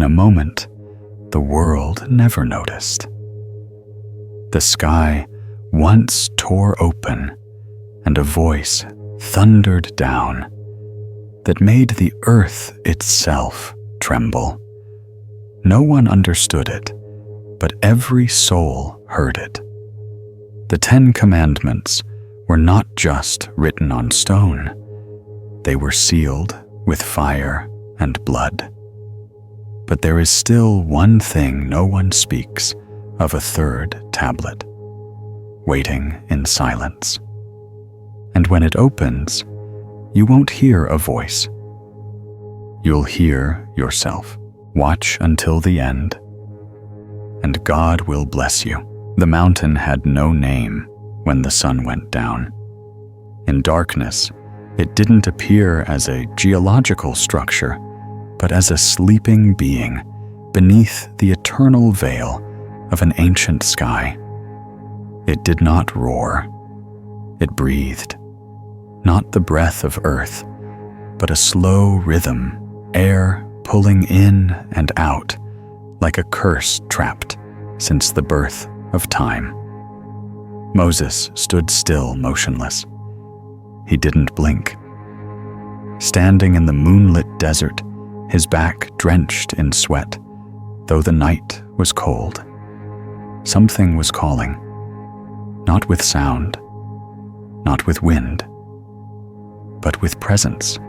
a moment the world never noticed. The sky once tore open, and a voice thundered down that made the earth itself tremble. No one understood it, but every soul heard it. The 10 Commandments were not just written on stone. They were sealed with fire and blood. But there is still one thing no one speaks of: a third tablet, waiting in silence. And when it opens, you won't hear a voice. You'll hear yourself. Watch until the end, and God will bless you. The mountain had no name when the sun went down. In darkness, it didn't appear as a geological structure, but as a sleeping being beneath the eternal veil of an ancient sky. It did not roar. It breathed, not the breath of earth, but a slow rhythm, air pulling in and out like a curse trapped since the birth of time. Moses stood still, motionless. He didn't blink. Standing in the moonlit desert, his back drenched in sweat, though the night was cold. Something was calling, not with sound, not with wind, but with presence.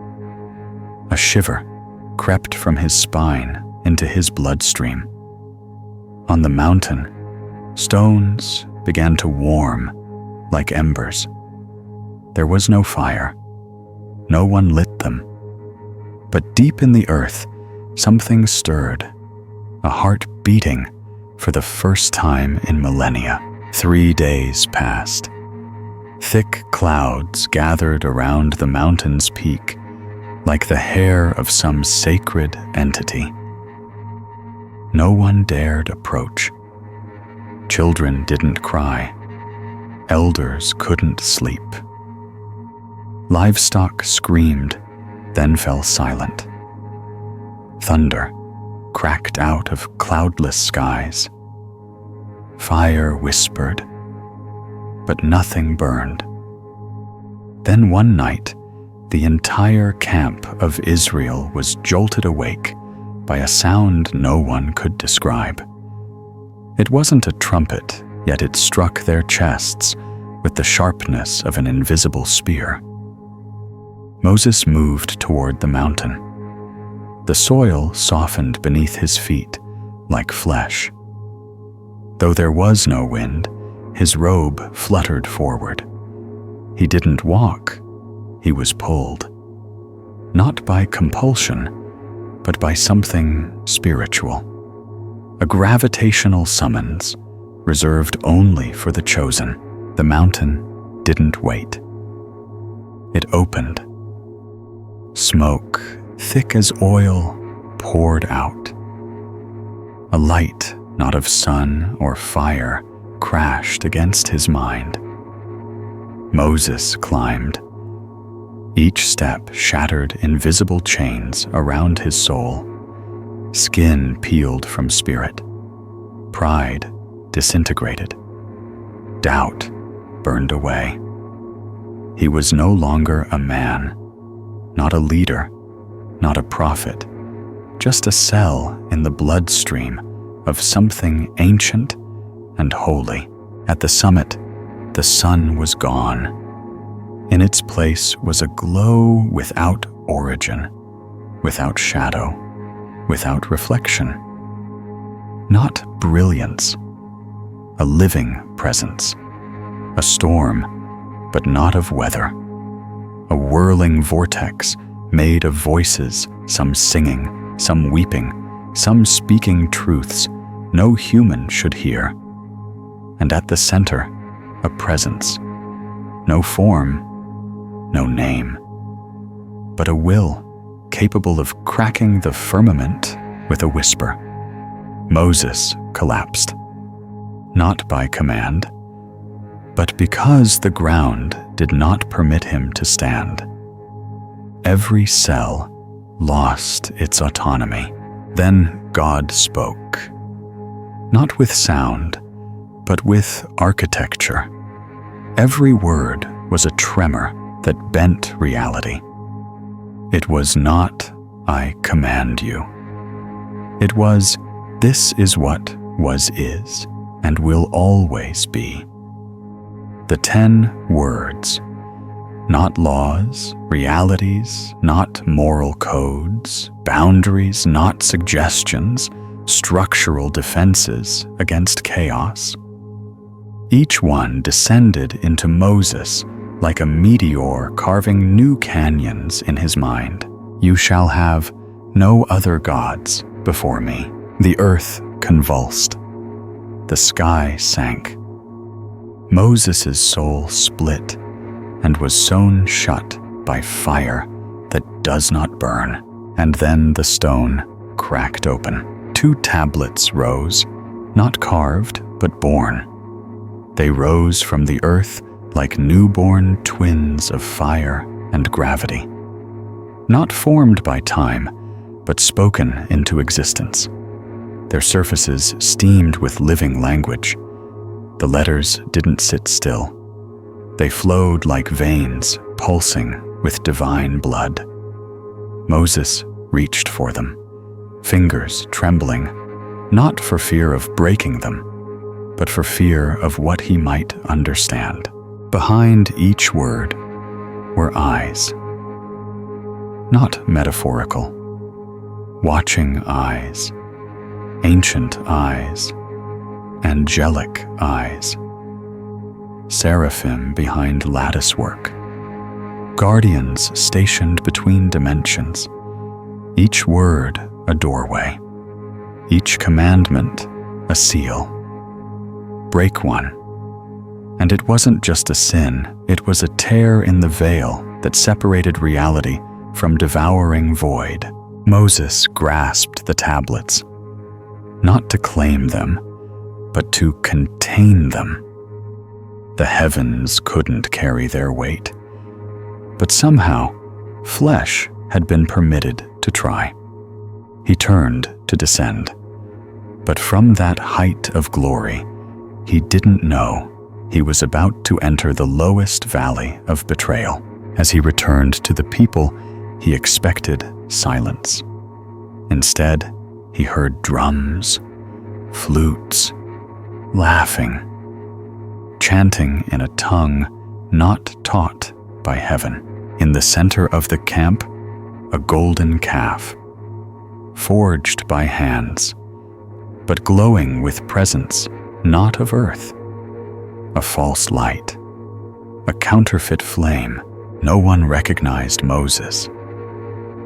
A shiver crept from his spine into his bloodstream. On the mountain, stones began to warm like embers. There was no fire. No one lit them. But deep in the earth, something stirred, a heart beating for the first time in millennia. 3 days passed. Thick clouds gathered around the mountain's peak, like the hair of some sacred entity. No one dared approach. Children didn't cry. Elders couldn't sleep. Livestock screamed, then fell silent. Thunder cracked out of cloudless skies. Fire whispered, but nothing burned. Then one night, the entire camp of Israel was jolted awake by a sound no one could describe. It wasn't a trumpet, yet it struck their chests with the sharpness of an invisible spear. Moses moved toward the mountain. The soil softened beneath his feet like flesh. Though there was no wind, his robe fluttered forward. He didn't walk, he was pulled. Not by compulsion, but by something spiritual. A gravitational summons, reserved only for the chosen. The mountain didn't wait. It opened. Smoke, thick as oil, poured out. A light, not of sun or fire, crashed against his mind. Moses climbed. Each step shattered invisible chains around his soul. Skin peeled from spirit. Pride disintegrated. Doubt burned away. He was no longer a man, not a leader, not a prophet, just a cell in the bloodstream of something ancient and holy. At the summit, the sun was gone. In its place was a glow without origin, without shadow, without reflection. Not brilliance, a living presence, a storm, but not of weather, a whirling vortex made of voices, some singing, some weeping, some speaking truths no human should hear. And at the center, a presence, no form, no name, but a will capable of cracking the firmament with a whisper. Moses collapsed, not by command, but because the ground did not permit him to stand. Every cell lost its autonomy. Then God spoke, not with sound, but with architecture. Every word was a tremor that bent reality. It was not, "I command you." It was, "This is what is, and will always be." The 10 words, not laws, realities, not moral codes, boundaries, not suggestions, structural defenses against chaos. Each one descended into Moses like a meteor carving new canyons in his mind. "You shall have no other gods before me." The earth convulsed. The sky sank. Moses' soul split and was sewn shut by fire that does not burn. And then the stone cracked open. 2 tablets rose, not carved, but born. They rose from the earth like newborn twins of fire and gravity. Not formed by time, but spoken into existence. Their surfaces steamed with living language. The letters didn't sit still. They flowed like veins, pulsing with divine blood. Moses reached for them, fingers trembling, not for fear of breaking them, but for fear of what he might understand. Behind each word were eyes. Not metaphorical, watching eyes, ancient eyes, angelic eyes, seraphim behind latticework, guardians stationed between dimensions, each word a doorway, each commandment a seal. Break one, and it wasn't just a sin, it was a tear in the veil that separated reality from devouring void. Moses grasped the tablets, not to claim them, but to contain them. The heavens couldn't carry their weight, but somehow flesh had been permitted to try. He turned to descend, but from that height of glory, he didn't know he was about to enter the lowest valley of betrayal. As he returned to the people, he expected silence. Instead, he heard drums, flutes, laughing, chanting in a tongue not taught by heaven. In the center of the camp, a golden calf, forged by hands, but glowing with presence not of earth. A false light, a counterfeit flame. No one recognized Moses.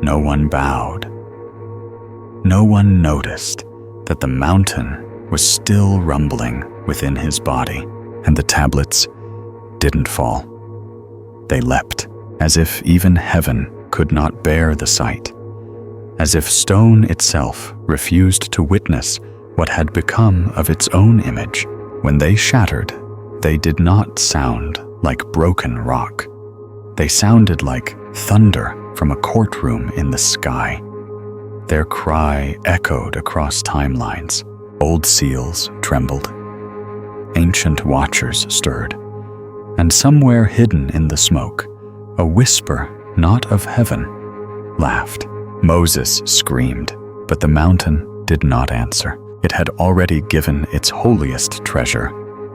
No one bowed. No one noticed that the mountain was still rumbling within his body, and the tablets didn't fall. They leapt, as if even heaven could not bear the sight, as if stone itself refused to witness what had become of its own image. When they shattered, they did not sound like broken rock. They sounded like thunder from a courtroom in the sky. Their cry echoed across timelines. Old seals trembled. Ancient watchers stirred. And somewhere hidden in the smoke, a whisper not of heaven laughed. Moses screamed, but the mountain did not answer. It had already given its holiest treasure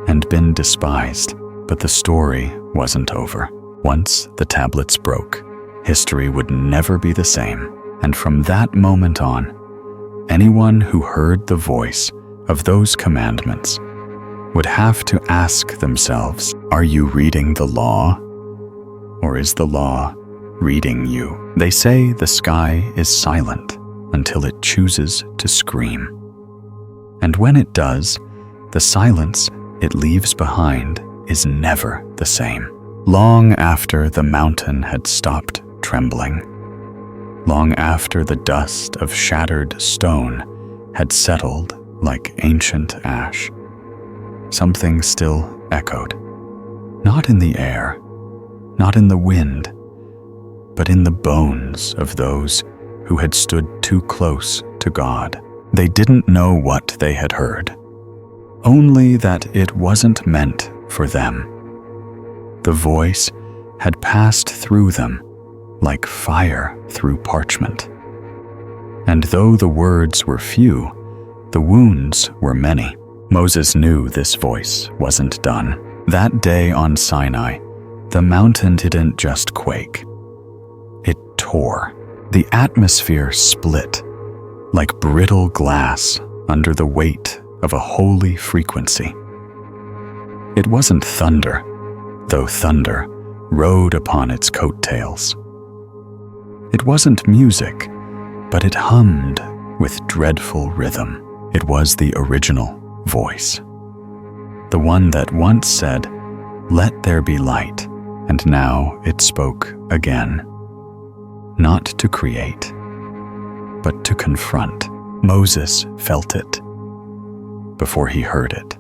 and been despised, but the story wasn't over. Once the tablets broke, history would never be the same, and from that moment on, anyone who heard the voice of those commandments would have to ask themselves, are you reading the law, or is the law reading you? They say the sky is silent until it chooses to scream. And when it does, the silence it leaves behind is never the same. Long after the mountain had stopped trembling, long after the dust of shattered stone had settled like ancient ash, something still echoed, not in the air, not in the wind, but in the bones of those who had stood too close to God. They didn't know what they had heard, only that it wasn't meant for them. The voice had passed through them like fire through parchment. And though the words were few, the wounds were many. Moses knew this voice wasn't done. That day on Sinai, the mountain didn't just quake. It tore. The atmosphere split like brittle glass under the weight of a holy frequency. It wasn't thunder, though thunder rode upon its coattails. It wasn't music, but it hummed with dreadful rhythm. It was the original voice, the one that once said, "Let there be light," and now it spoke again. Not to create, but to confront. Moses felt it before he heard it.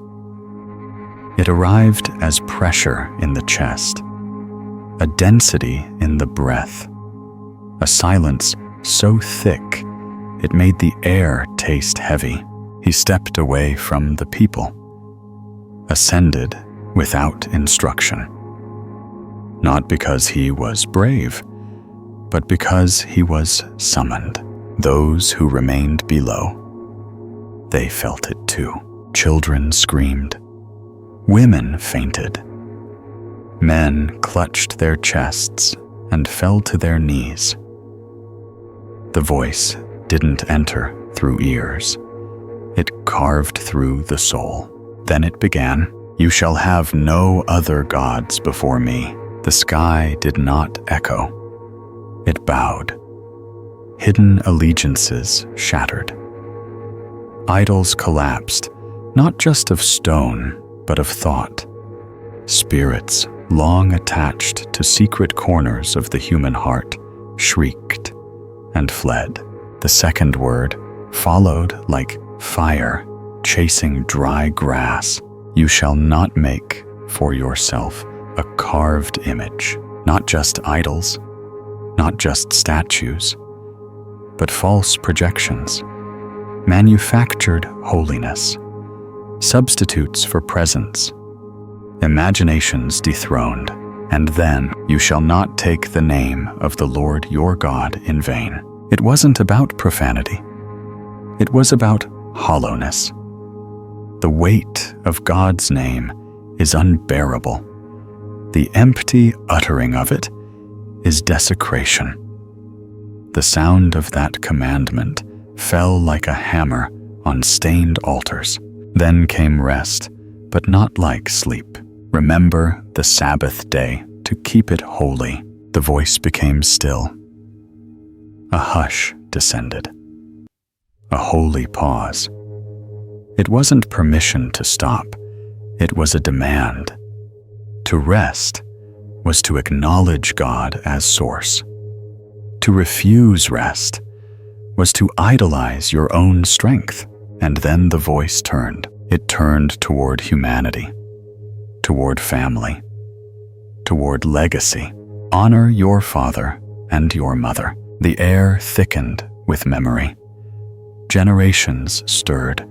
It arrived as pressure in the chest, a density in the breath, a silence so thick it made the air taste heavy. He stepped away from the people, ascended without instruction. Not because he was brave, but because he was summoned. Those who remained below, they felt it too. Children screamed. Women fainted. Men clutched their chests and fell to their knees. The voice didn't enter through ears. It carved through the soul. Then it began, "You shall have no other gods before me." The sky did not echo. It bowed. Hidden allegiances shattered. Idols collapsed, not just of stone, but of thought. Spirits, long attached to secret corners of the human heart, shrieked and fled. The second word followed like fire chasing dry grass. "You shall not make for yourself a carved image," not just idols, not just statues, but false projections, manufactured holiness, substitutes for presence, imaginations dethroned. And then, "You shall not take the name of the Lord your God in vain." It wasn't about profanity. It was about hollowness. The weight of God's name is unbearable. The empty uttering of it is desecration. The sound of that commandment fell like a hammer on stained altars. Then came rest, but not like sleep. "Remember the Sabbath day to keep it holy." The voice became still. A hush descended. A holy pause. It wasn't permission to stop. It was a demand. To rest was to acknowledge God as source. To refuse rest was to idolize your own strength. And then the voice turned. It turned toward humanity, toward family, toward legacy. "Honor your father and your mother." The air thickened with memory. Generations stirred.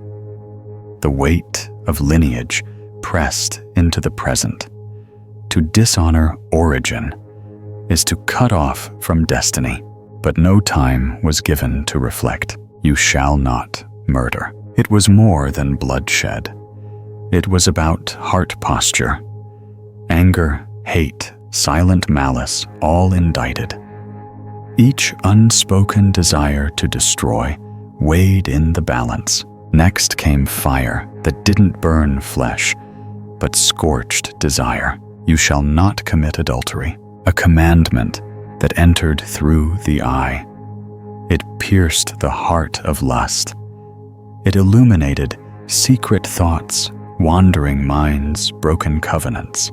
The weight of lineage pressed into the present. To dishonor origin is to cut off from destiny. But no time was given to reflect. "You shall not murder." It was more than bloodshed. It was about heart posture. Anger, hate, silent malice, all indicted. Each unspoken desire to destroy weighed in the balance. Next came fire that didn't burn flesh, but scorched desire. "You shall not commit adultery," a commandment that entered through the eye. It pierced the heart of lust. It illuminated secret thoughts, wandering minds, broken covenants,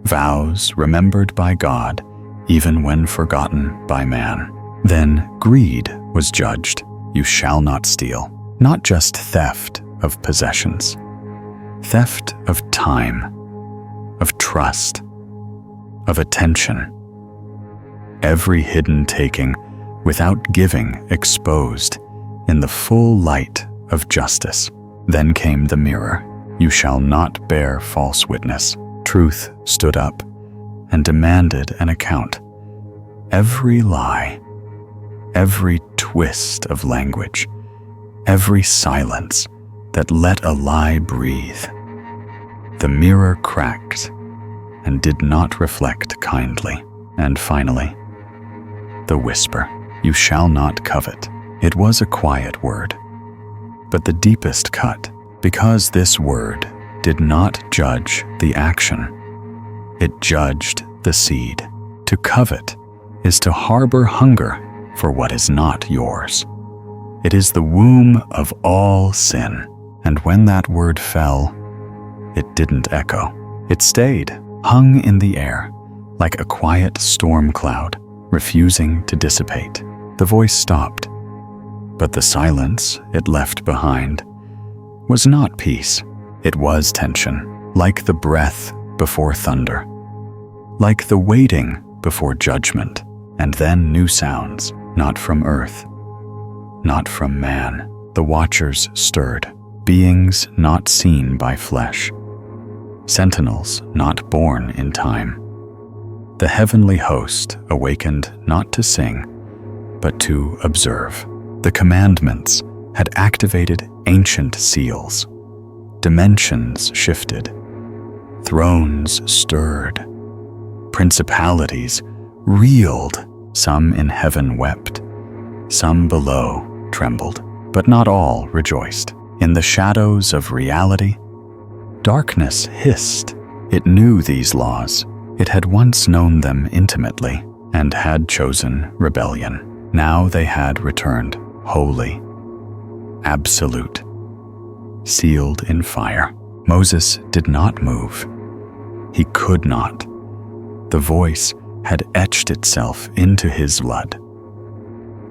vows remembered by God, even when forgotten by man. Then greed was judged. "You shall not steal." Not just theft of possessions, theft of time, of trust, of attention. Every hidden taking without giving exposed in the full light of justice. Then came the mirror. You shall not bear false witness. Truth stood up and demanded an account. Every lie, every twist of language, every silence that let a lie breathe. The mirror cracked and did not reflect kindly. And finally, the whisper, you shall not covet. It was a quiet word, but the deepest cut, because this word did not judge the action. It judged the seed. To covet is to harbor hunger for what is not yours. It is the womb of all sin. And when that word fell, it didn't echo. It stayed, hung in the air, like a quiet storm cloud, refusing to dissipate. The voice stopped, but the silence it left behind was not peace. It was tension, like the breath before thunder, like the waiting before judgment, and then new sounds, not from earth, not from man. The watchers stirred, beings not seen by flesh, sentinels not born in time. The heavenly host awakened not to sing, but to observe. The commandments had activated ancient seals. Dimensions shifted. Thrones stirred. Principalities reeled. Some in heaven wept. Some below trembled. But not all rejoiced. In the shadows of reality, darkness hissed. It knew these laws. It had once known them intimately and had chosen rebellion. Now they had returned, holy, absolute, sealed in fire. Moses did not move. He could not. The voice had etched itself into his blood.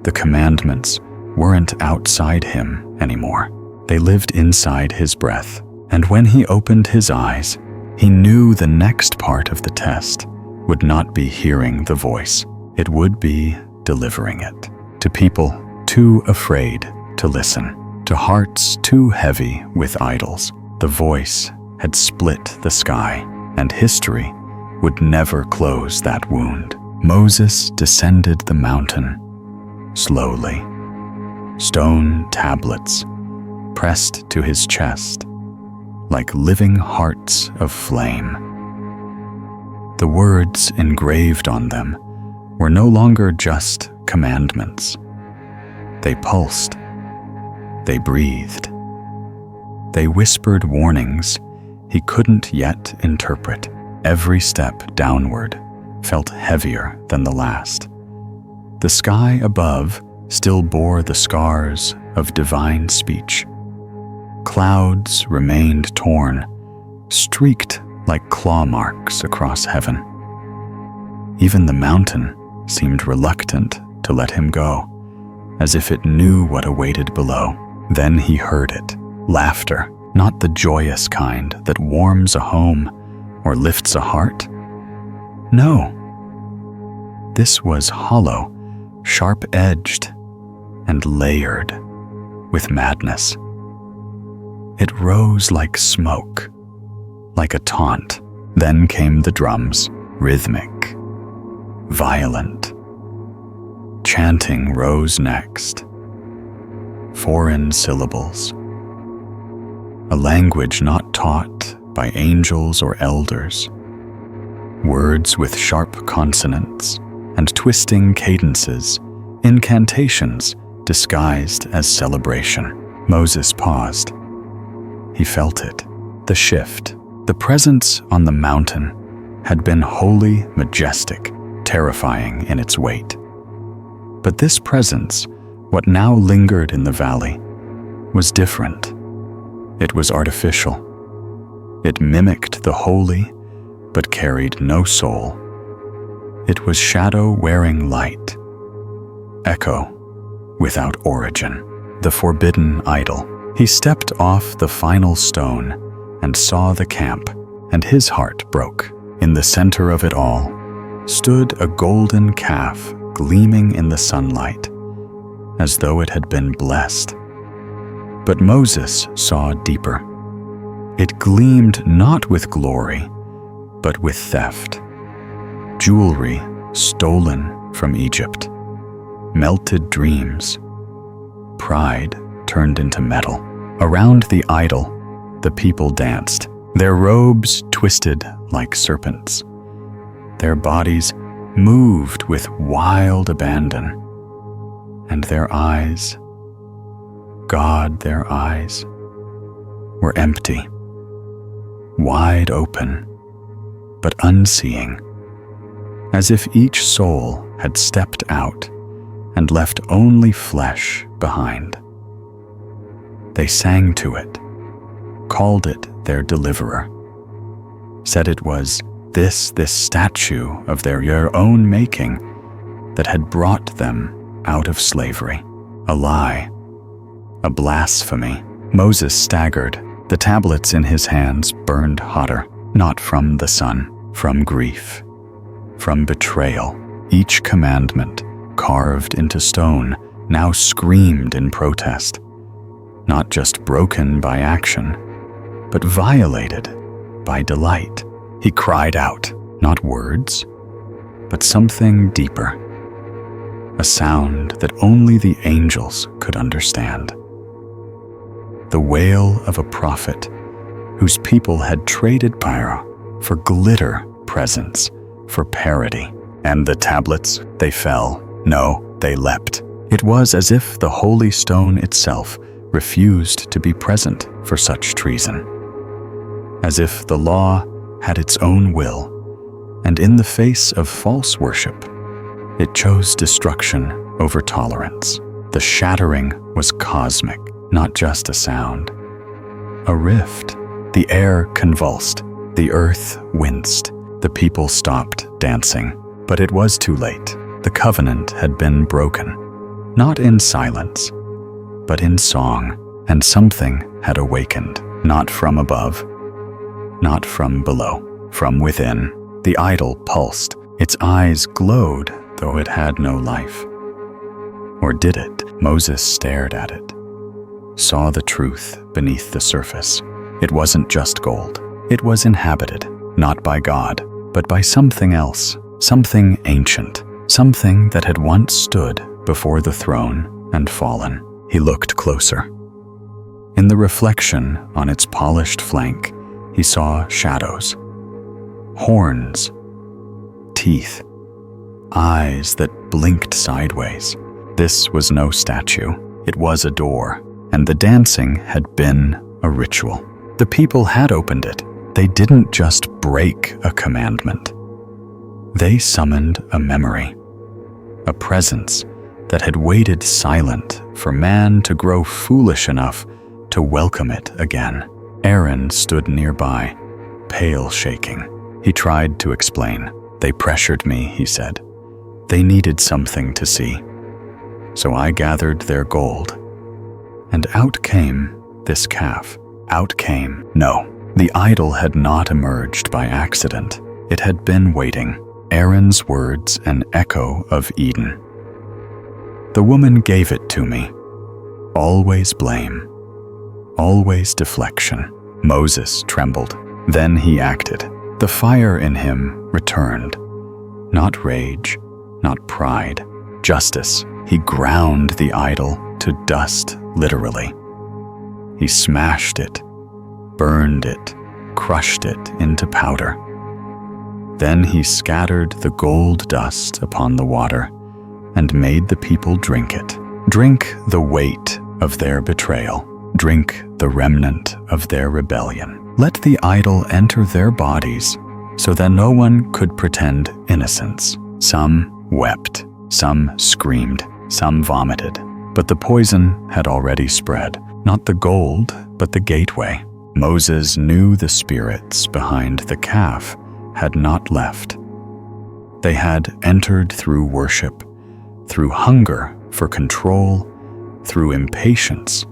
The commandments weren't outside him anymore. They lived inside his breath. And when he opened his eyes, he knew the next part of the test would not be hearing the voice. It would be delivering it to people too afraid to listen, to hearts too heavy with idols. The voice had split the sky, and history would never close that wound. Moses descended the mountain slowly. Stone tablets pressed to his chest like living hearts of flame. The words engraved on them were no longer just commandments. They pulsed. They breathed. They whispered warnings he couldn't yet interpret. Every step downward felt heavier than the last. The sky above still bore the scars of divine speech. Clouds remained torn, streaked like claw marks across heaven. Even the mountain seemed reluctant to let him go, as if it knew what awaited below. Then he heard it. Laughter, not the joyous kind that warms a home or lifts a heart. No. This was hollow, sharp-edged, and layered with madness. It rose like smoke, like a taunt. Then came the drums, rhythmic, violent. Chanting rose next. Foreign syllables. A language not taught by angels or elders. Words with sharp consonants and twisting cadences, incantations disguised as celebration. Moses paused. He felt it, the shift. The presence on the mountain had been wholly majestic, terrifying in its weight. But this presence, what now lingered in the valley, was different. It was artificial. It mimicked the holy, but carried no soul. It was shadow wearing light, echo without origin, the forbidden idol. He stepped off the final stone and saw the camp, and his heart broke. In the center of it all stood a golden calf gleaming in the sunlight, as though it had been blessed. But Moses saw deeper. It gleamed not with glory, but with theft. Jewelry stolen from Egypt. Melted dreams. Pride turned into metal. Around the idol, the people danced, their robes twisted like serpents. Their bodies moved with wild abandon, and their eyes, God, their eyes, were empty, wide open, but unseeing, as if each soul had stepped out and left only flesh behind. They sang to it, called it their deliverer, said it was this statue of their own making that had brought them out of slavery. A lie, a blasphemy. Moses staggered. The tablets in his hands burned hotter, not from the sun, from grief, from betrayal. Each commandment, carved into stone, now screamed in protest, not just broken by action, but violated by delight. He cried out, not words, but something deeper, a sound that only the angels could understand. The wail of a prophet whose people had traded pyre for glitter presents, for parody. And the tablets, they fell. No, they leapt. It was as if the holy stone itself refused to be present for such treason. As if the law had its own will, and in the face of false worship, it chose destruction over tolerance. The shattering was cosmic, not just a sound. A rift. The air convulsed, the earth winced, the people stopped dancing. But it was too late. The covenant had been broken, not in silence, but in song, and something had awakened, not from above, not from below, from within. The idol pulsed, its eyes glowed, though it had no life. Or did it? Moses stared at it, saw the truth beneath the surface. It wasn't just gold. It was inhabited, not by God, but by something else, something ancient, something that had once stood before the throne and fallen. He looked closer. In the reflection on its polished flank, he saw shadows, horns, teeth, eyes that blinked sideways. This was no statue. It was a door, and the dancing had been a ritual. The people had opened it. They didn't just break a commandment. They summoned a memory, a presence that had waited silent for man to grow foolish enough to welcome it again. Aaron stood nearby, pale shaking. He tried to explain. They pressured me, he said. They needed something to see. So I gathered their gold. And out came this calf. Out came. No, the idol had not emerged by accident. It had been waiting. Aaron's words an echo of Eden. The woman gave it to me. Always blame. Always deflection. Moses trembled. Then he acted. The fire in him returned. Not rage, not pride, justice. He ground the idol to dust, literally. He smashed it, burned it, crushed it into powder. Then he scattered the gold dust upon the water and made the people drink it. Drink the weight of their betrayal. Drink the remnant of their rebellion. Let the idol enter their bodies so that no one could pretend innocence. Some wept, some screamed, some vomited. But the poison had already spread. Not the gold, but the gateway. Moses knew the spirits behind the calf had not left. They had entered through worship, through hunger for control, through impatience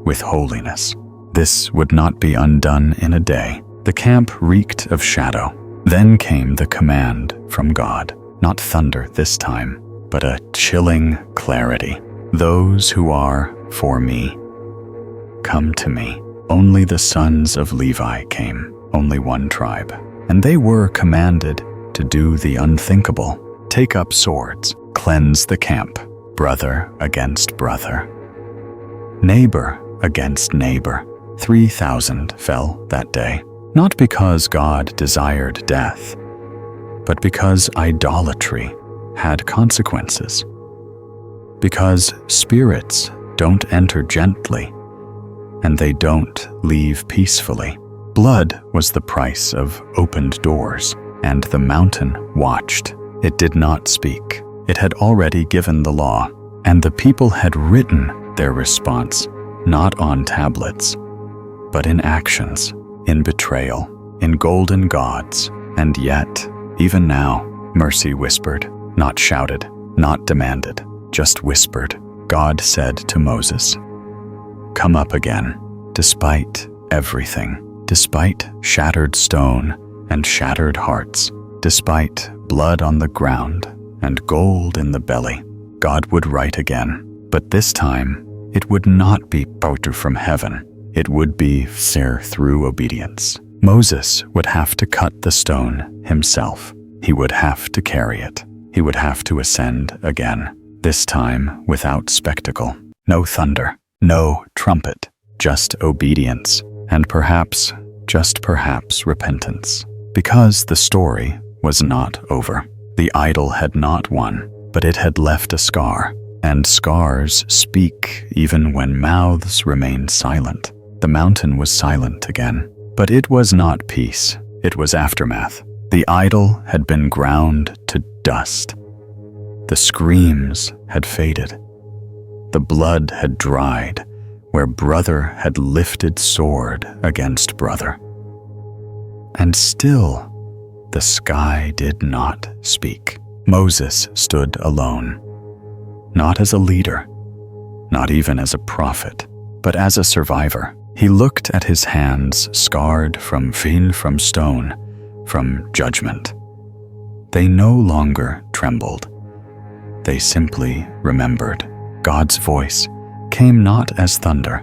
with holiness. This would not be undone in a day. The camp reeked of shadow. Then came the command from God, not thunder this time, but a chilling clarity. Those who are for me, come to me." Only the sons of Levi came, only one tribe, and they were commanded to do the unthinkable: take up swords, cleanse the camp, brother against brother, neighbor against neighbor. 3,000 fell that day, not because God desired death, but because idolatry had consequences. Because spirits don't enter gently, and they don't leave peacefully. Blood was the price of opened doors, and the mountain watched. It did not speak. It had already given the law, and the people had written their response, not on tablets, but in actions, in betrayal, in golden gods. And yet, even now, mercy whispered, not shouted, not demanded, just whispered. God said to Moses, "Come up again, despite everything, despite shattered stone and shattered hearts, despite blood on the ground and gold in the belly." God would write again, but this time it would not be poetry from heaven. It would be fair through obedience. Moses would have to cut the stone himself. He would have to carry it. He would have to ascend again, this time without spectacle. No thunder, no trumpet, just obedience, and perhaps, just perhaps, repentance. Because the story was not over. The idol had not won, but it had left a scar, and scars speak even when mouths remain silent. The mountain was silent again, but it was not peace. It was aftermath. The idol had been ground to dust. The screams had faded. The blood had dried where brother had lifted sword against brother. And still, the sky did not speak. Moses stood alone, not as a leader, not even as a prophet, but as a survivor. He looked at his hands scarred from stone, from judgment. They no longer trembled. They simply remembered. God's voice came not as thunder,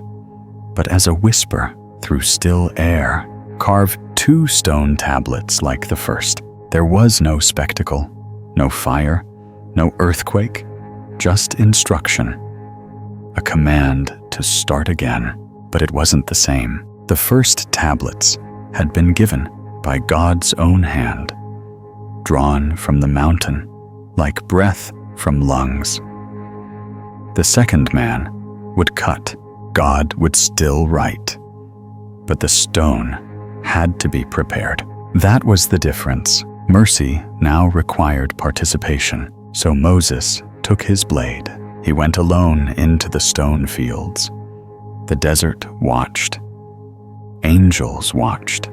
but as a whisper through still air. Carve 2 stone tablets like the first. There was no spectacle, no fire, no earthquake, just instruction. A command to start again, but it wasn't the same. The first tablets had been given by God's own hand, drawn from the mountain like breath from lungs. The second man would cut. God would still write, but the stone had to be prepared. That was the difference. Mercy now required participation. So Moses took his blade. He went alone into the stone fields. The desert watched. Angels watched.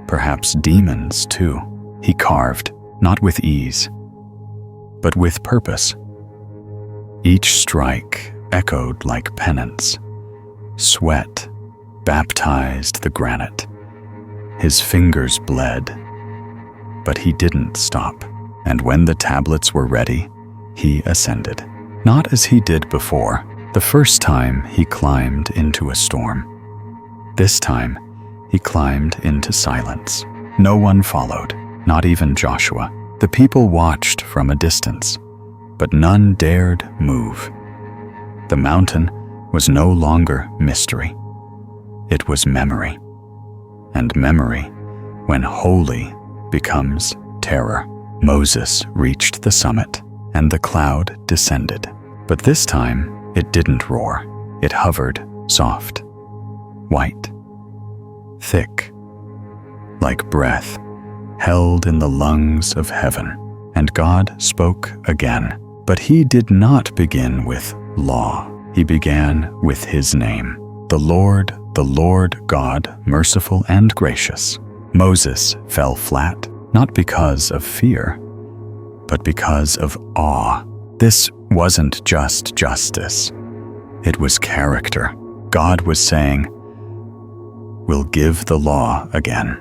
Perhaps demons too. He carved, not with ease, but with purpose. Each strike echoed like penance. Sweat baptized the granite. His fingers bled, but he didn't stop. And when the tablets were ready, he ascended. Not as he did before. The first time he climbed into a storm. This time, he climbed into silence. No one followed, not even Joshua. The people watched from a distance, but none dared move. The mountain was no longer mystery. It was memory. And memory, when holy, becomes terror. Moses reached the summit, and the cloud descended. But this time, it didn't roar. It hovered, soft, white, thick, like breath held in the lungs of heaven. And God spoke again. But he did not begin with law. He began with his name. The Lord God, merciful and gracious. Moses fell flat, not because of fear, but because of awe. This wasn't just justice. It was character. God was saying, "We'll give the law again.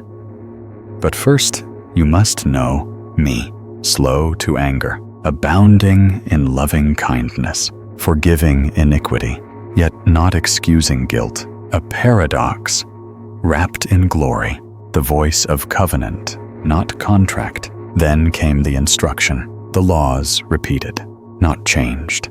But first, you must know me, slow to anger, abounding in loving kindness, forgiving iniquity, yet not excusing guilt, a paradox wrapped in glory, the voice of covenant, not contract. Then came the instruction, the laws repeated, not changed,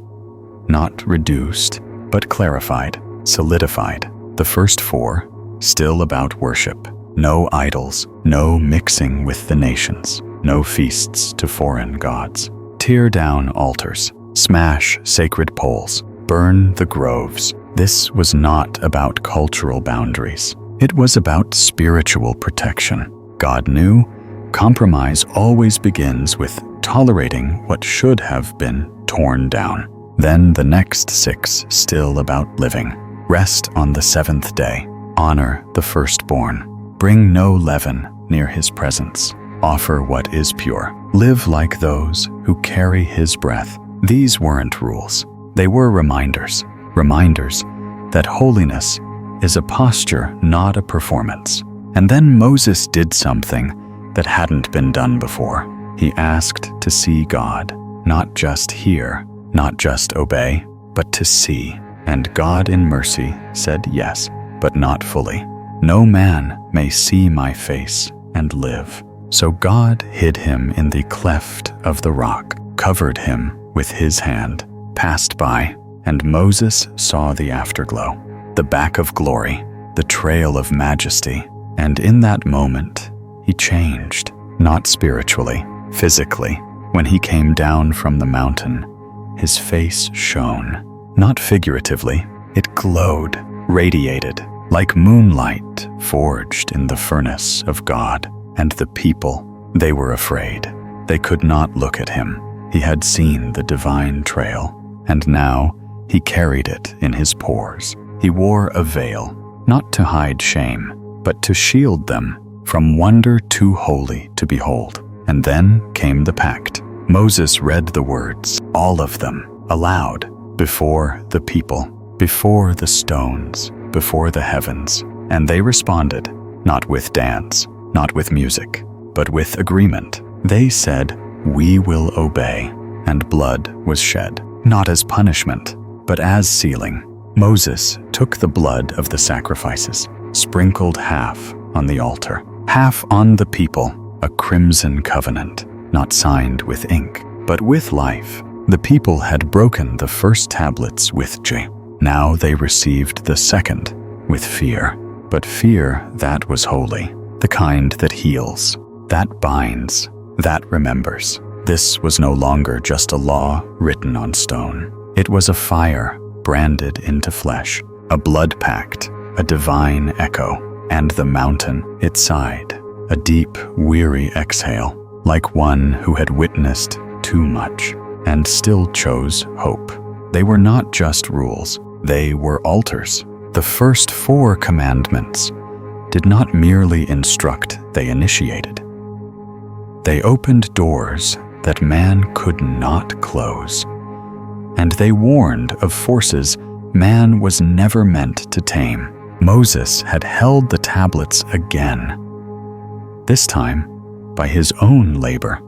not reduced, but clarified, solidified. The first 4, still about worship. No idols, no mixing with the nations, no feasts to foreign gods. Tear down altars, smash sacred poles, burn the groves. This was not about cultural boundaries. It was about spiritual protection. God knew compromise always begins with tolerating what should have been torn down. Then the next 6, still about living. Rest on the 7th day. Honor the firstborn. Bring no leaven near his presence. Offer what is pure. Live like those who carry his breath. These weren't rules. They were reminders. Reminders that holiness is a posture, not a performance. And then Moses did something that hadn't been done before. He asked to see God, not just hear, not just obey, but to see. And God in mercy said yes, but not fully. No man may see my face and live. So God hid him in the cleft of the rock, covered him with his hand, passed by, and Moses saw the afterglow, the back of glory, the trail of majesty. And in that moment, he changed, not spiritually, physically. When he came down from the mountain, his face shone, not figuratively. It glowed, radiated, like moonlight forged in the furnace of God. And the people, they were afraid. They could not look at him. He had seen the divine trail, and now he carried it in his pores. He wore a veil, not to hide shame, but to shield them from wonder too holy to behold. And then came the pact. Moses read the words, all of them, aloud, before the people, before the stones, before the heavens. And they responded, not with dance, not with music, but with agreement. They said, we will obey. And blood was shed, not as punishment, but as sealing. Moses took the blood of the sacrifices, sprinkled half on the altar, half on the people, a crimson covenant, not signed with ink, but with life. The people had broken the first tablets with joy. Now they received the second with fear, but fear that was holy, the kind that heals, that binds, that remembers. This was no longer just a law written on stone. It was a fire branded into flesh, a blood pact, a divine echo. And the mountain, it sighed, a deep, weary exhale, like one who had witnessed too much and still chose hope. They were not just rules, they were altars. The first 4 commandments did not merely instruct, they initiated. They opened doors that man could not close, and they warned of forces man was never meant to tame. Moses had held the tablets again, this time by his own labor.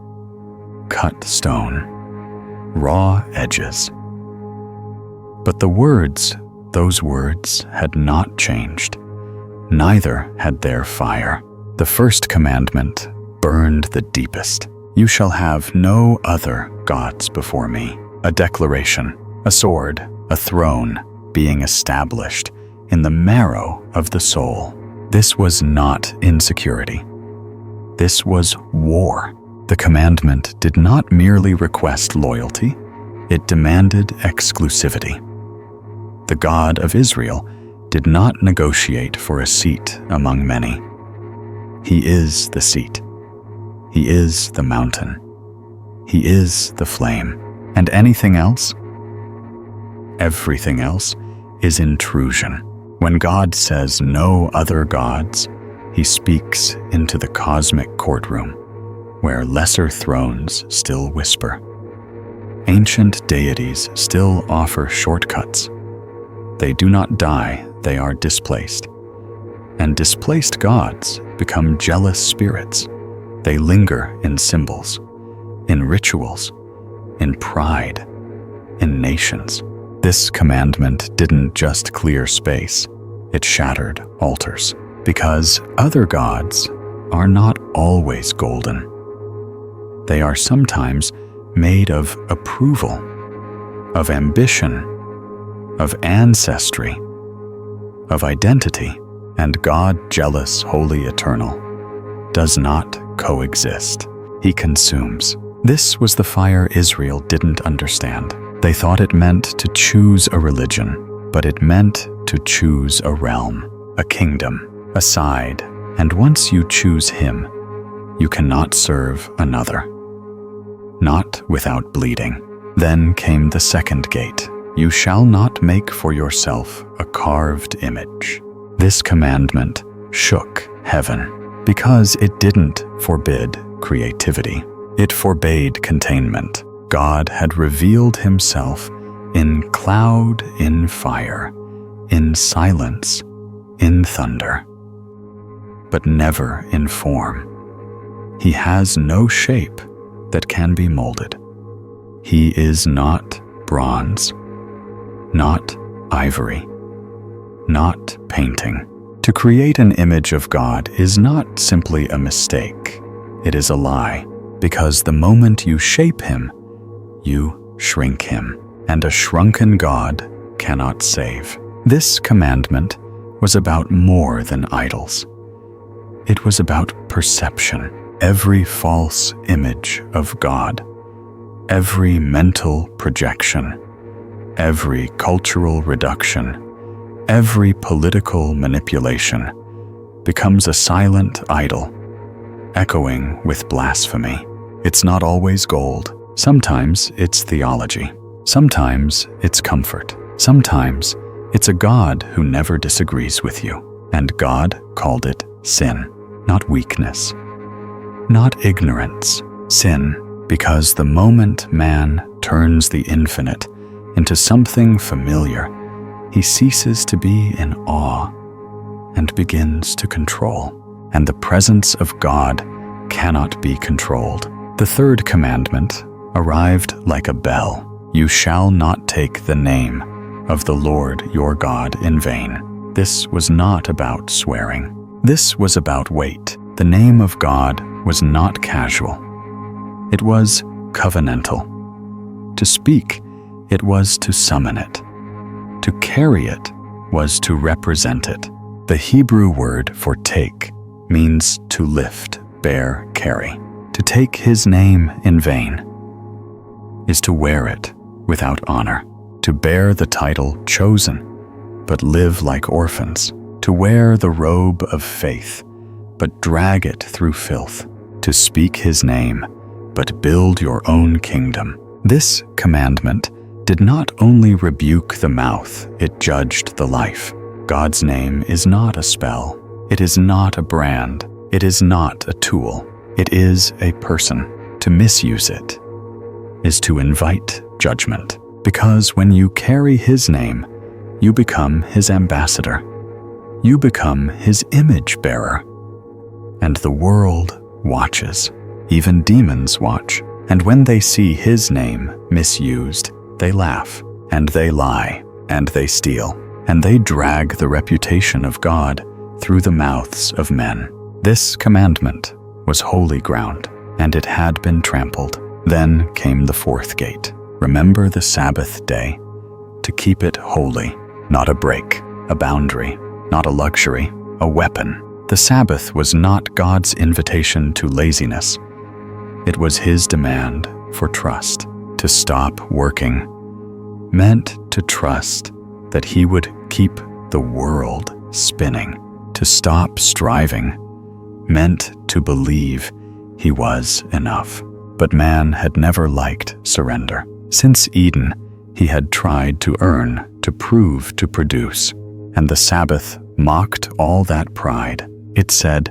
Cut stone, raw edges. But the words, those words had not changed. Neither had their fire. The first commandment burned the deepest. You shall have no other gods before me. A declaration, a sword, a throne being established in the marrow of the soul. This was not insecurity. This was war. The commandment did not merely request loyalty, it demanded exclusivity. The God of Israel did not negotiate for a seat among many. He is the seat. He is the mountain. He is the flame. And anything else? Everything else is intrusion. When God says no other gods, he speaks into the cosmic courtroom, where lesser thrones still whisper. Ancient deities still offer shortcuts. They do not die, they are displaced. And displaced gods become jealous spirits. They linger in symbols, in rituals, in pride, in nations. This commandment didn't just clear space, It shattered altars, because other gods are not always golden. They are sometimes made of approval, of ambition, of ancestry, of identity, and God, jealous, holy, eternal, does not coexist. He consumes. This was the fire Israel didn't understand. They thought it meant to choose a religion, but it meant to choose a realm, a kingdom, a side, and once you choose him, you cannot serve another. Not without bleeding. Then came the second gate. You shall not make for yourself a carved image. This commandment shook heaven because it didn't forbid creativity. It forbade containment. God had revealed himself in cloud, in fire, in silence, in thunder, but never in form. He has no shape that can be molded. He is not bronze, not ivory, not painting. To create an image of God is not simply a mistake. It is a lie, because the moment you shape him, you shrink him, and a shrunken God cannot save. This commandment was about more than idols. It was about perception. Every false image of God, every mental projection, every cultural reduction, every political manipulation becomes a silent idol, echoing with blasphemy. It's not always gold. Sometimes it's theology. Sometimes it's comfort. Sometimes it's a God who never disagrees with you. And God called it sin, not weakness, not ignorance. Sin, because the moment man turns the infinite into something familiar, he ceases to be in awe and begins to control. And the presence of God cannot be controlled. The third commandment arrived like a bell. You shall not take the name of the Lord your God in vain. This was not about swearing. This was about weight. The name of God was not casual. It was covenantal. To speak, it was to summon it. To carry it was to represent it. The Hebrew word for take means to lift, bear, carry. To take his name in vain is to wear it without honor, to bear the title chosen, but live like orphans, to wear the robe of faith, but drag it through filth, to speak his name, but build your own kingdom. This commandment did not only rebuke the mouth, it judged the life. God's name is not a spell. It is not a brand. It is not a tool. It is a person. To misuse it is to invite judgment, because when you carry his name, you become his ambassador. You become his image bearer. And the world watches. Even demons watch. And when they see his name misused, they laugh, and they lie, and they steal, and they drag the reputation of God through the mouths of men. This commandment was holy ground, and it had been trampled. Then came the fourth gate. Remember the Sabbath day, to keep it holy, not a break, a boundary, not a luxury, a weapon. The Sabbath was not God's invitation to laziness. It was his demand for trust. To stop working meant to trust that he would keep the world spinning. To stop striving meant to believe he was enough. But man had never liked surrender. Since Eden, he had tried to earn, to prove, to produce. And the Sabbath mocked all that pride. It said,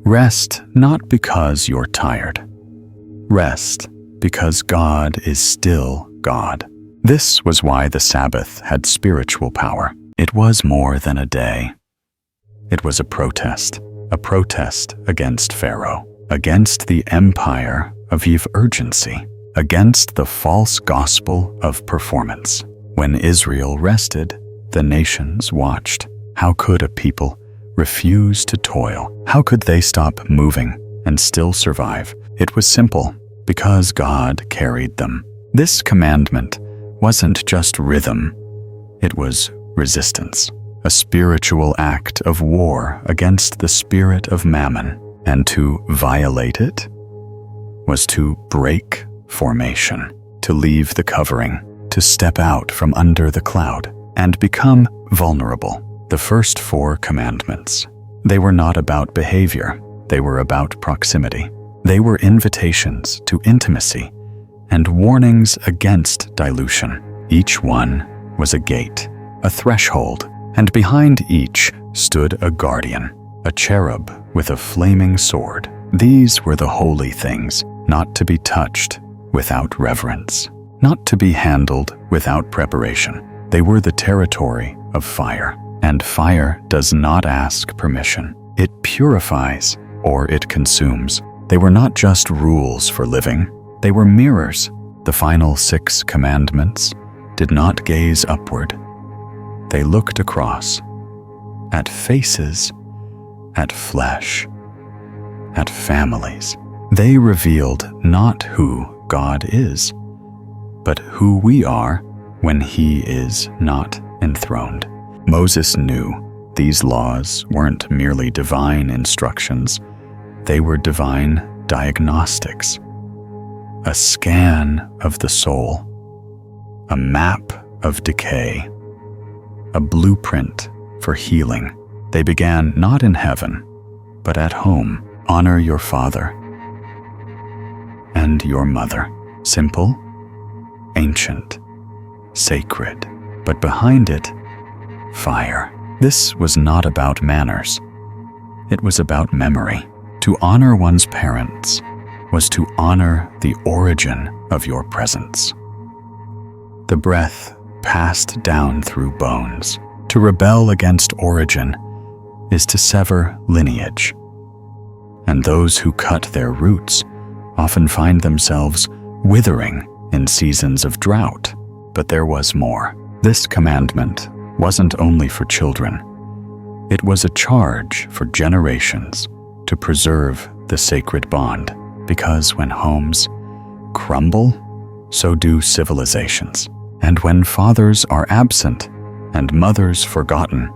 "Rest not because you're tired. Rest because God is still God." This was why the Sabbath had spiritual power. It was more than a day. It was a protest against Pharaoh, against the empire of urgency, against the false gospel of performance. When Israel rested, the nations watched. How could a people refuse to toil? How could they stop moving and still survive? It was simple, because God carried them. This commandment wasn't just rhythm, it was resistance, a spiritual act of war against the spirit of mammon, and to violate it was to break formation, to leave the covering, to step out from under the cloud, and become vulnerable. The first 4 commandments, they were not about behavior, they were about proximity. They were invitations to intimacy and warnings against dilution. Each one was a gate, a threshold, and behind each stood a guardian, a cherub with a flaming sword. These were the holy things, not to be touched without reverence, not to be handled without preparation. They were the territory of fire, and fire does not ask permission. It purifies or it consumes. They were not just rules for living, they were mirrors. The final 6 commandments did not gaze upward. They looked across, at faces, at flesh, at families. They revealed not who God is, but who we are when He is not enthroned. Moses knew these laws weren't merely divine instructions, they were divine diagnostics, a scan of the soul, a map of decay, a blueprint for healing. They began not in heaven, but at home. Honor your father and your mother. Simple, ancient, sacred, but behind it, fire. This was not about manners. It was about memory. To honor one's parents was to honor the origin of your presence. The breath passed down through bones. To rebel against origin is to sever lineage. And those who cut their roots often find themselves withering in seasons of drought. But there was more. This commandment wasn't only for children. It was a charge for generations to preserve the sacred bond, because when homes crumble, so do civilizations. And when fathers are absent and mothers forgotten,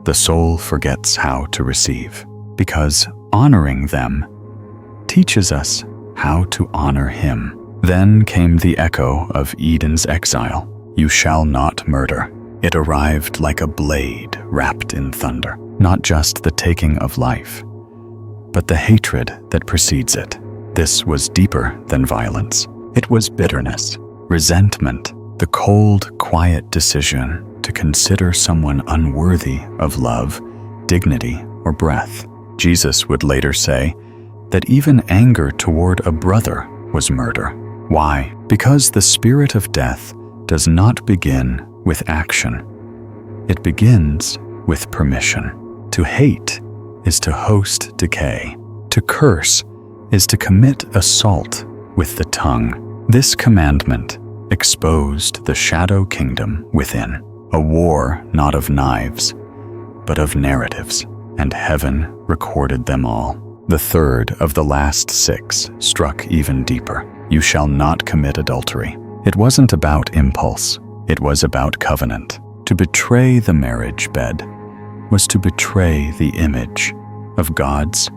the soul forgets how to receive, because honoring them teaches us how to honor Him. Then came the echo of Eden's exile. You shall not murder. It arrived like a blade wrapped in thunder, not just the taking of life, but the hatred that precedes it. This was deeper than violence. It was bitterness, resentment, the cold, quiet decision to consider someone unworthy of love, dignity, or breath. Jesus would later say that even anger toward a brother was murder. Why? Because the spirit of death does not begin with action. It begins with permission. To hate is to host decay. To curse is to commit assault with the tongue. This commandment exposed the shadow kingdom within, a war not of knives, but of narratives, and heaven recorded them all. The third of the last 6 struck even deeper. You shall not commit adultery. It wasn't about impulse, it was about covenant. To betray the marriage bed was to betray the image of God's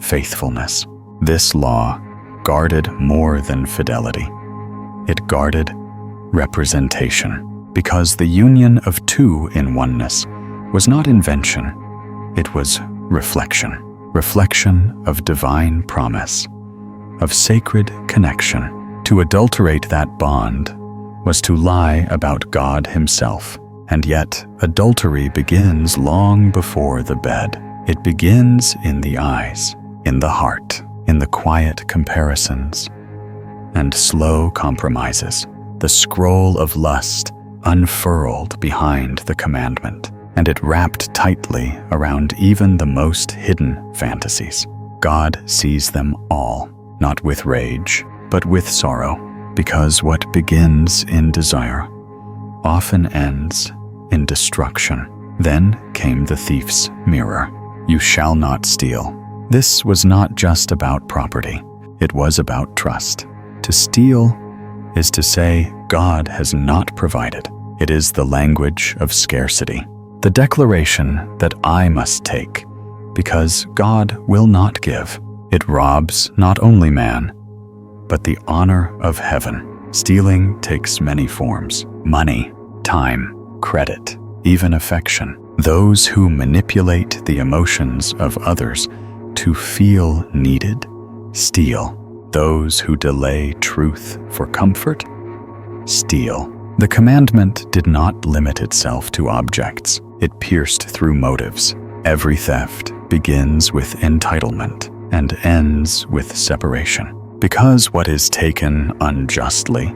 faithfulness. This law guarded more than fidelity. It guarded representation, because the union of 2 in oneness was not invention, it was reflection. Reflection of divine promise, of sacred connection. To adulterate that bond was to lie about God Himself. And yet, adultery begins long before the bed. It begins in the eyes, in the heart, in the quiet comparisons and slow compromises. The scroll of lust unfurled behind the commandment, and it wrapped tightly around even the most hidden fantasies. God sees them all, not with rage, but with sorrow, because what begins in desire often ends in destruction. Then came the thief's mirror. You shall not steal. This was not just about property. It was about trust. To steal is to say God has not provided. It is the language of scarcity, the declaration that I must take because God will not give. It robs not only man, but the honor of heaven. Stealing takes many forms: money, time, credit, even affection. Those who manipulate the emotions of others to feel needed steal. Those who delay truth for comfort steal. The commandment did not limit itself to objects. It pierced through motives. Every theft begins with entitlement and ends with separation, because what is taken unjustly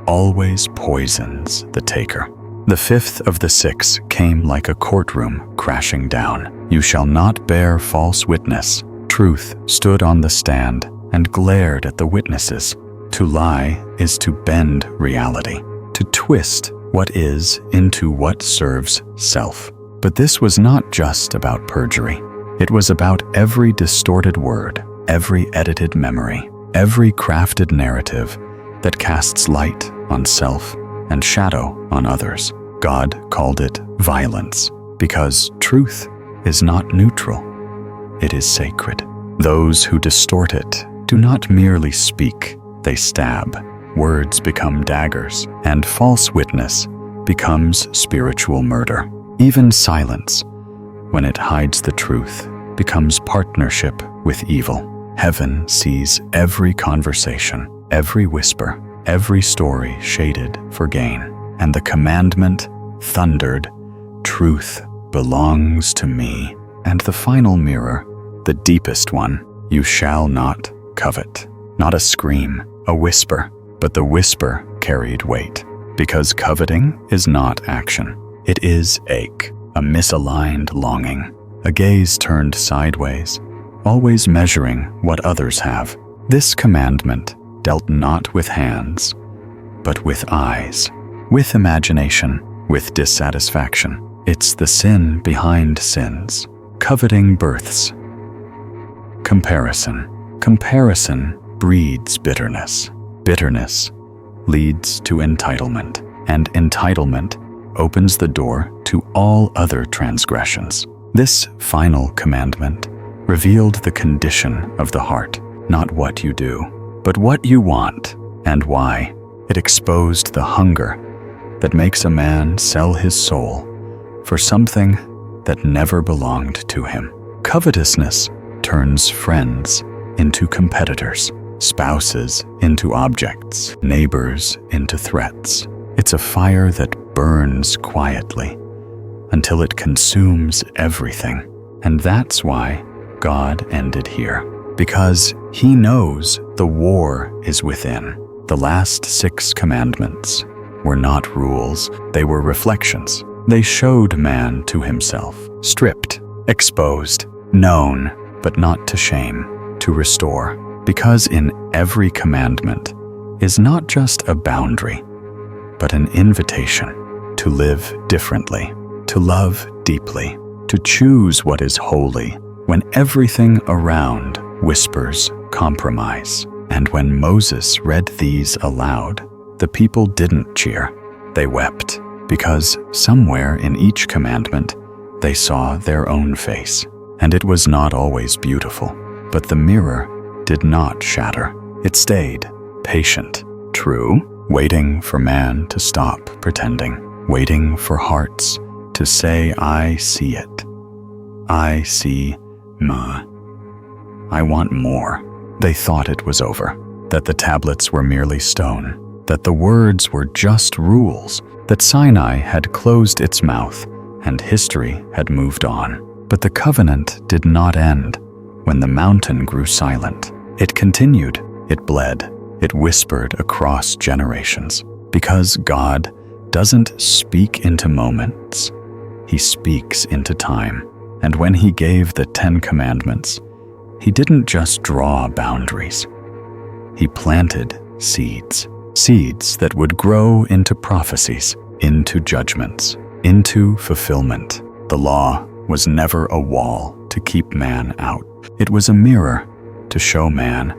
always poisons the taker. The fifth of the six came like a courtroom crashing down. You shall not bear false witness. Truth stood on the stand and glared at the witnesses. To lie is to bend reality, to twist what is into what serves self. But this was not just about perjury. It was about every distorted word, every edited memory, every crafted narrative that casts light on self and shadow on others. God called it violence because truth is not neutral. It is sacred. Those who distort it do not merely speak, they stab. Words become daggers, and false witness becomes spiritual murder. Even silence, when it hides the truth, becomes partnership with evil. Heaven sees every conversation, every whisper, every story shaded for gain. And the commandment thundered, "Truth belongs to me." And the final mirror, the deepest one, "You shall not covet." Not a scream, a whisper, but the whisper carried weight. Because coveting is not action. It is ache, a misaligned longing, a gaze turned sideways, always measuring what others have. This commandment dealt not with hands, but with eyes, with imagination, with dissatisfaction. It's the sin behind sins. Coveting births comparison. Comparison breeds bitterness. Bitterness leads to entitlement, and entitlement opens the door to all other transgressions. This final commandment revealed the condition of the heart, not what you do, but what you want and why. It exposed the hunger that makes a man sell his soul for something that never belonged to him. Covetousness turns friends into competitors, spouses into objects, neighbors into threats. It's a fire that burns quietly until it consumes everything. And that's why God ended here, because He knows the war is within. The last 6 commandments were not rules, they were reflections. They showed man to himself, stripped, exposed, known, but not to shame, to restore. Because in every commandment is not just a boundary, but an invitation to live differently, to love deeply, to choose what is holy when everything around whispers compromise. And when Moses read these aloud, the people didn't cheer, they wept, because somewhere in each commandment they saw their own face. And it was not always beautiful, but the mirror did not shatter. It stayed patient, true, waiting for man to stop pretending, waiting for hearts to say, I see it. I see I want more. They thought it was over, that the tablets were merely stone, that the words were just rules, that Sinai had closed its mouth and history had moved on. But the covenant did not end when the mountain grew silent. It continued, it bled, it whispered across generations. Because God doesn't speak into moments, He speaks into time. And when He gave the 10 Commandments, He didn't just draw boundaries. He planted seeds, seeds that would grow into prophecies, into judgments. into fulfillment. The law was never a wall to keep man out. It was a mirror to show man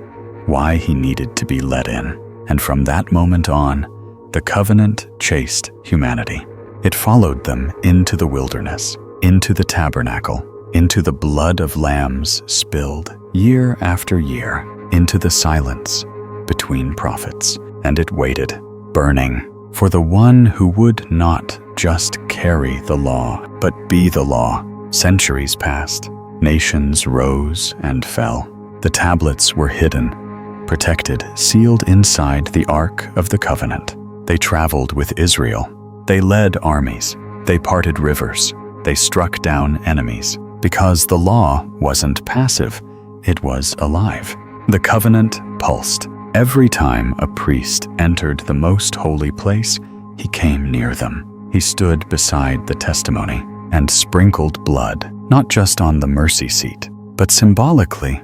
why he needed to be let in. And from that moment on, the covenant chased humanity. It followed them into the wilderness, into the tabernacle, into the blood of lambs spilled year after year, into the silence between prophets. And it waited, burning, for the one who would not just carry the law, but be the law. Centuries passed, nations rose and fell. The tablets were hidden, protected, sealed inside the Ark of the Covenant. They traveled with Israel. They led armies. They parted rivers. They struck down enemies. Because the law wasn't passive, it was alive. The covenant pulsed. Every time a priest entered the most holy place, he came near them. He stood beside the testimony and sprinkled blood, not just on the mercy seat, but symbolically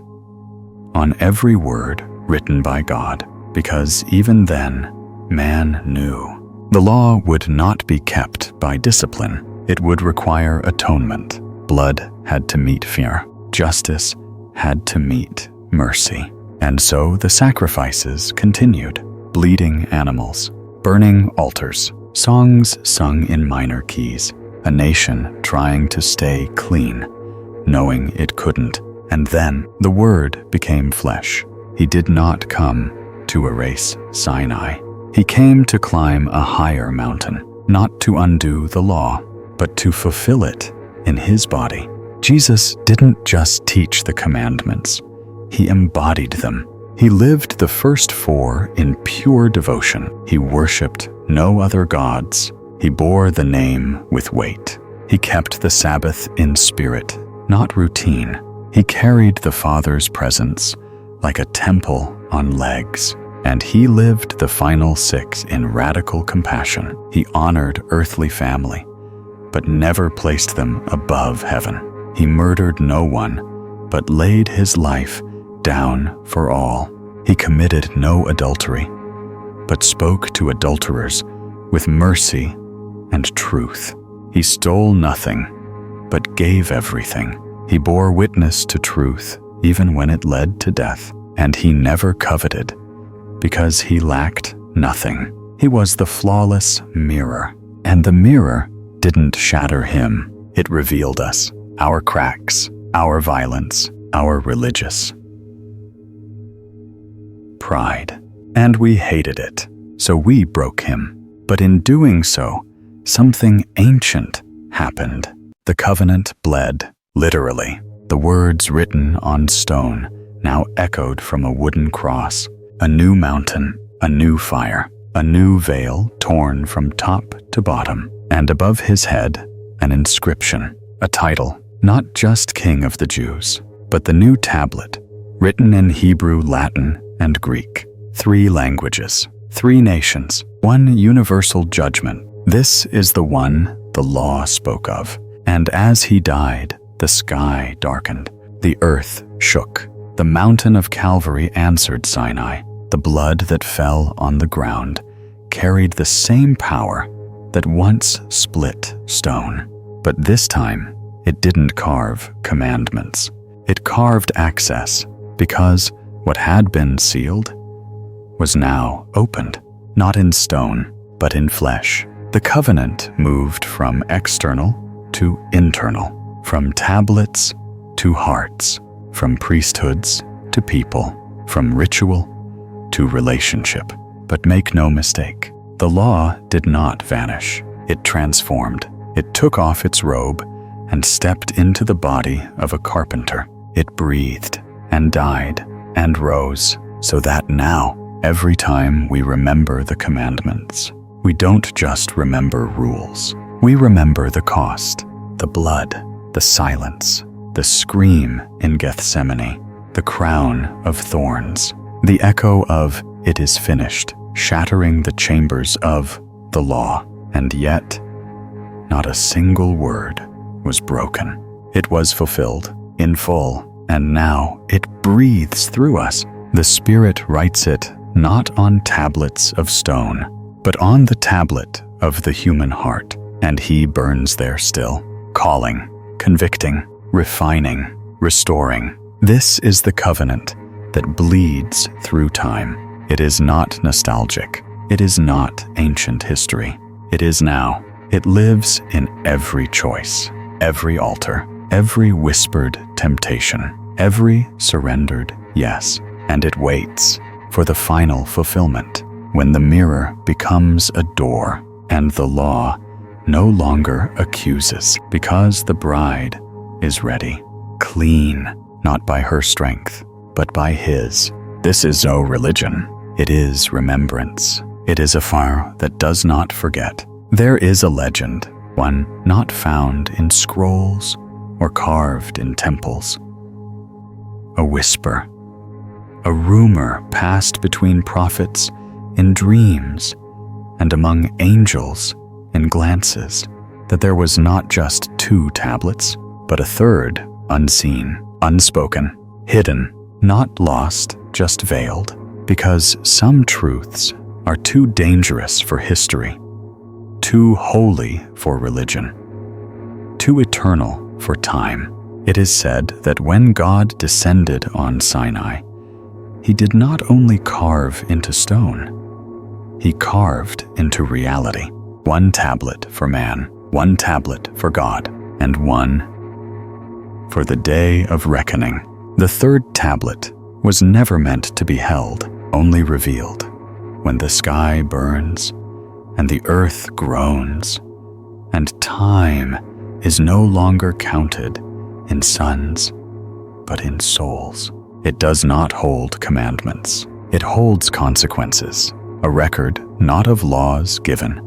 on every word written by God, because even then, man knew. The law would not be kept by discipline. It would require atonement. Blood had to meet fear. Justice had to meet mercy. And so the sacrifices continued. Bleeding animals, burning altars, songs sung in minor keys, a nation trying to stay clean, knowing it couldn't. And then the Word became flesh. He did not come to erase Sinai. He came to climb a higher mountain, not to undo the law, but to fulfill it in his body. Jesus didn't just teach the commandments. He embodied them. He lived the first 4 in pure devotion. He worshipped no other gods. He bore the name with weight. He kept the Sabbath in spirit, not routine. He carried the Father's presence like a temple on legs. And he lived the final 6 in radical compassion. He honored earthly family, but never placed them above heaven. He murdered no one, but laid his life down for all. He committed no adultery, but spoke to adulterers with mercy and truth. He stole nothing, but gave everything. He bore witness to truth, even when it led to death. And he never coveted, because he lacked nothing. He was the flawless mirror, and the mirror didn't shatter him. It revealed us, our cracks, our violence, our religious pride. And we hated it, so we broke him. But in doing so, something ancient happened. The covenant bled, literally. The words written on stone now echoed from a wooden cross. A new mountain, a new fire, a new veil torn from top to bottom, and above his head, an inscription, a title, not just King of the Jews, but the new tablet, written in Hebrew, Latin, and Greek. 3 languages, 3 nations, 1 universal judgment. This is the one the law spoke of. And as he died, the sky darkened, the earth shook. The mountain of Calvary answered Sinai. The blood that fell on the ground carried the same power that once split stone. But this time, it didn't carve commandments. It carved access, because what had been sealed was now opened, not in stone, but in flesh. The covenant moved from external to internal, from tablets to hearts, from priesthoods to people, from ritual to relationship. But make no mistake, the law did not vanish. It transformed. It took off its robe and stepped into the body of a carpenter. It breathed and died and rose, so that now, every time we remember the commandments, we don't just remember rules. We remember the cost, the blood, the silence, the scream in Gethsemane, the crown of thorns, the echo of "it is finished," shattering the chambers of the law. And yet, not a single word was broken. It was fulfilled in full, and now it breathes through us. The Spirit writes it not on tablets of stone, but on the tablet of the human heart. and he burns there still, calling, convicting, refining, restoring. This is the covenant that bleeds through time. It is not nostalgic. It is not ancient history. It is now. It lives in every choice, every altar, every whispered temptation, every surrendered yes. And it waits for the final fulfillment, when the mirror becomes a door and the law no longer accuses, because the bride is ready, clean, not by her strength, but by his. This is no religion. It is remembrance. It is a fire that does not forget. There is a legend, one not found in scrolls or carved in temples. A whisper, a rumor passed between prophets in dreams and among angels in glances, that there was not just 2 tablets, but a third, unseen, unspoken, hidden, not lost, just veiled, because some truths are too dangerous for history, too holy for religion, too eternal for time. It is said that when God descended on Sinai, he did not only carve into stone, he carved into reality. 1 tablet for man, 1 tablet for God, and 1 for the day of reckoning. The 3rd tablet was never meant to be held, only revealed. When the sky burns, and the earth groans, and time is no longer counted in suns, but in souls. It does not hold commandments. It holds consequences, a record not of laws given,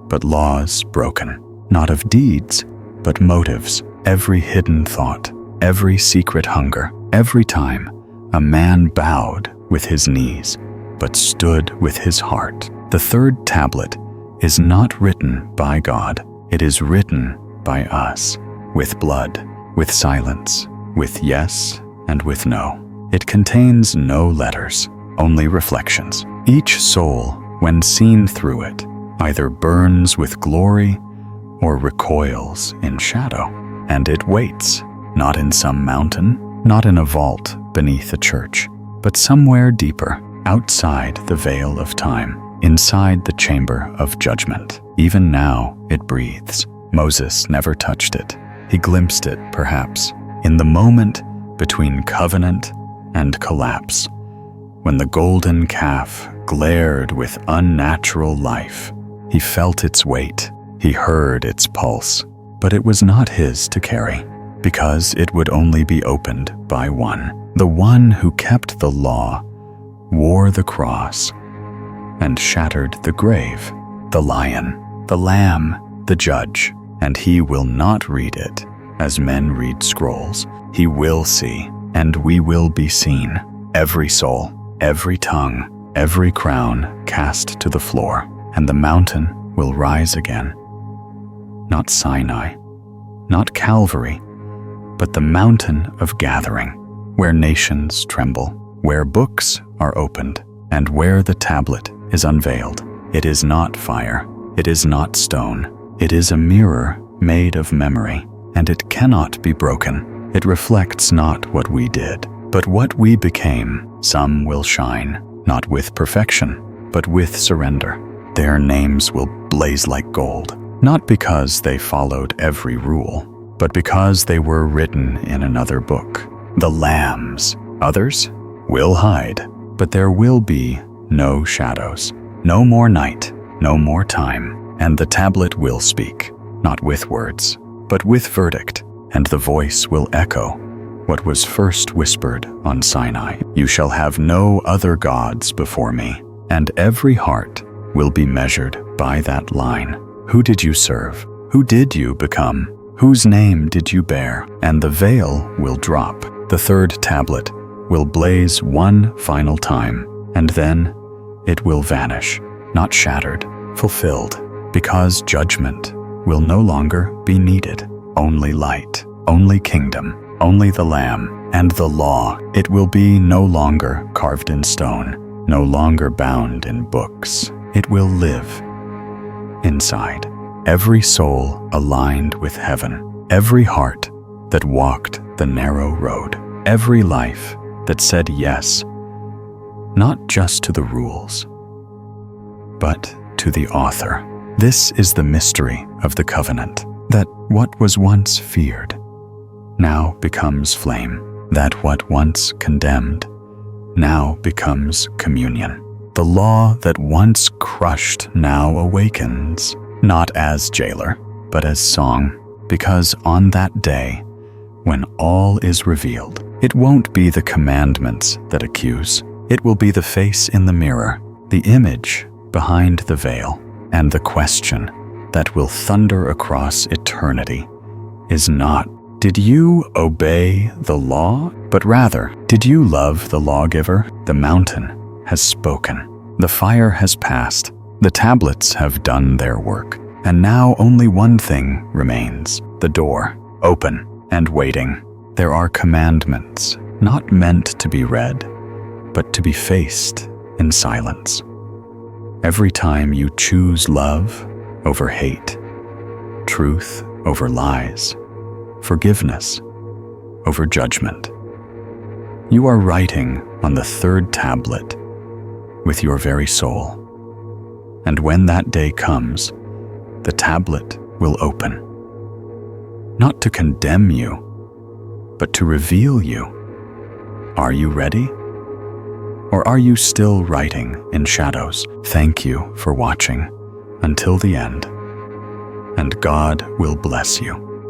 but laws broken, not of deeds, but motives, every hidden thought, every secret hunger, every time a man bowed with his knees, but stood with his heart. The 3rd tablet is not written by God. It is written by us, with blood, with silence, with yes and with no. It contains no letters, only reflections. Each soul, when seen through it, either burns with glory or recoils in shadow. And it waits, not in some mountain, not in a vault beneath a church, but somewhere deeper, outside the veil of time, inside the chamber of judgment. Even now it breathes. Moses never touched it. He glimpsed it, perhaps, in the moment between covenant and collapse, when the golden calf glared with unnatural life. He felt its weight. He heard its pulse. But it was not his to carry, because it would only be opened by one. The one who kept the law, wore the cross, and shattered the grave. The lion, the lamb, the judge. And he will not read it as men read scrolls. He will see, and we will be seen. Every soul, every tongue, every crown cast to the floor, and the mountain will rise again. Not Sinai, not Calvary, but the mountain of gathering, where nations tremble, where books are opened, and where the tablet is unveiled. It is not fire, it is not stone, it is a mirror made of memory, and it cannot be broken. It reflects not what we did, but what we became. Some will shine, not with perfection, but with surrender. Their names will blaze like gold, not because they followed every rule, but because they were written in another book. The lambs, others, will hide, but there will be no shadows, no more night, no more time, and the tablet will speak, not with words, but with verdict, and the voice will echo what was first whispered on Sinai. You shall have no other gods before me, and every heart will be measured by that line. Who did you serve? Who did you become? Whose name did you bear? And the veil will drop. The 3rd tablet will blaze one final time, and then it will vanish, not shattered, fulfilled, because judgment will no longer be needed. Only light, only kingdom, only the Lamb and the law. It will be no longer carved in stone, no longer bound in books. It will live inside every soul aligned with heaven, every heart that walked the narrow road, every life that said yes, not just to the rules, but to the author. This is the mystery of the covenant, that what was once feared now becomes flame, that what once condemned now becomes communion. The law that once crushed now awakens, not as jailer, but as song, because on that day, when all is revealed, it won't be the commandments that accuse. It will be the face in the mirror, the image behind the veil, and the question that will thunder across eternity is not, did you obey the law? But rather, did you love the lawgiver? The mountain has spoken. The fire has passed. The tablets have done their work. And now only one thing remains, the door, open and waiting. There are commandments, not meant to be read, but to be faced in silence. Every time you choose love over hate, truth over lies, forgiveness over judgment, you are writing on the third tablet with your very soul. And when that day comes, the tablet will open, not to condemn you, but to reveal you. Are you ready? Or are you still writing in shadows? Thank you for watching until the end, and God will bless you.